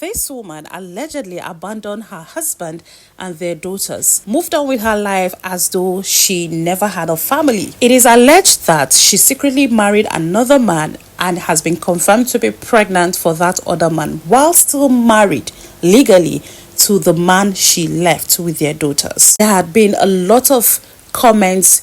This woman allegedly abandoned her husband and their daughters, moved on with her life as though she never had a family. It is alleged that she secretly married another man and has been confirmed to be pregnant for that other man while still married legally to the man she left with their daughters. There had been a lot of comments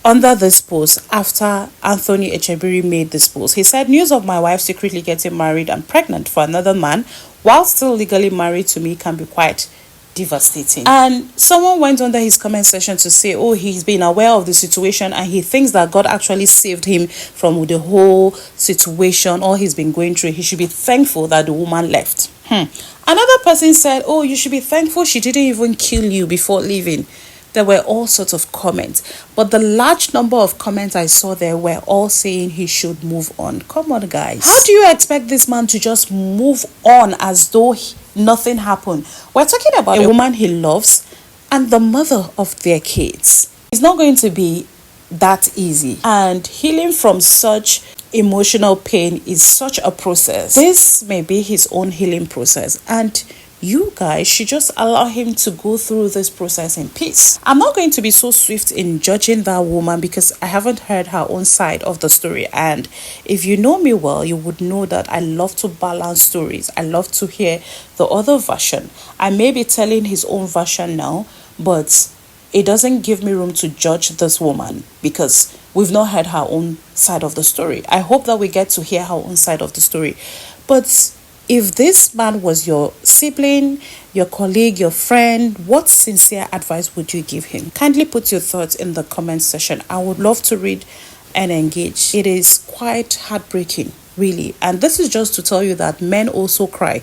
under this post after Anthony Echebiri made this post. He said, "News of my wife secretly getting married and pregnant for another man while still legally married to me can be quite devastating." And someone went under his comment section to say, oh, he's been aware of the situation and he thinks that God actually saved him from the whole situation, all he's been going through. He should be thankful that the woman left. Another person said, oh, you should be thankful she didn't even kill you before leaving. There were all sorts of comments, but the large number of comments I saw there were all saying he should move on. Come on, guys. How do you expect this man to just move on as though nothing happened? We're talking about a woman he loves and the mother of their kids. It's not going to be that easy, and healing from such emotional pain is such a process. This may be his own healing process, and you guys should just allow him to go through this process in peace. I'm not going to be so swift in judging that woman because I haven't heard her own side of the story. And if you know me well, you would know that I love to balance stories. I love to hear the other version. I may be telling his own version now, but it doesn't give me room to judge this woman because we've not heard her own side of the story. I hope that we get to hear her own side of the story. But if this man was your sibling, your colleague, your friend, what sincere advice would you give him? Kindly put your thoughts in the comment section. I would love to read and engage. It is quite heartbreaking, really. And this is just to tell you that men also cry.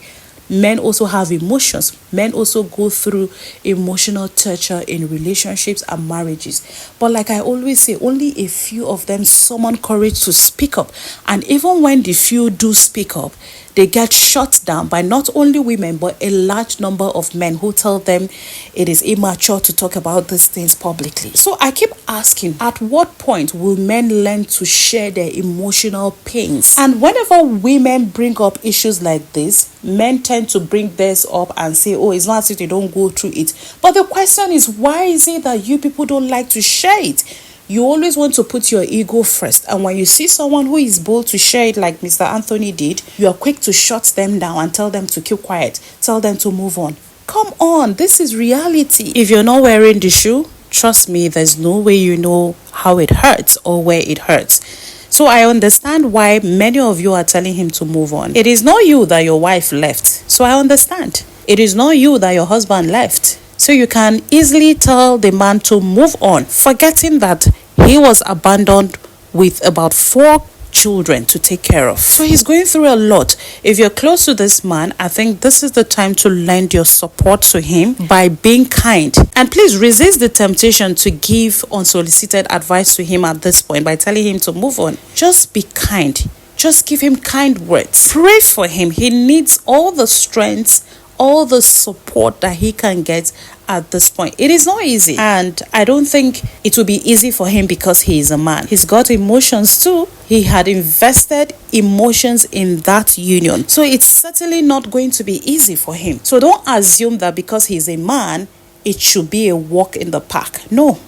Men also have emotions. Men also go through emotional torture in relationships and marriages. But like I always say, only a few of them summon courage to speak up. And even when the few do speak up, they get shut down by not only women, but a large number of men who tell them it is immature to talk about these things publicly. So I keep asking, at what point will men learn to share their emotional pains? And whenever women bring up issues like this, men tend to bring theirs up and say, oh, it's not as if they don't go through it. But the question is, why is it that you people don't like to share it? You always want to put your ego first. And when you see someone who is bold to share it like Mr. Anthony did, you are quick to shut them down and tell them to keep quiet. Tell them to move on. Come on, this is reality. If you're not wearing the shoe, trust me, there's no way you know how it hurts or where it hurts. So I understand why many of you are telling him to move on. It is not you that your wife left. So I understand. It is not you that your husband left. So you can easily tell the man to move on, forgetting that he was abandoned with about 4 children to take care of. So he's going through a lot. If you're close to this man, I think this is the time to lend your support to him by being kind. And please resist the temptation to give unsolicited advice to him at this point by telling him to move on. Just be kind. Just give him kind words. Pray for him. He needs all the strength, all the support that he can get at this point. It is not easy, and I don't think it will be easy for him because he is a man. He's got emotions too. He had invested emotions in that union, so it's certainly not going to be easy for him. So don't assume that because he's a man, it should be a walk in the park. No.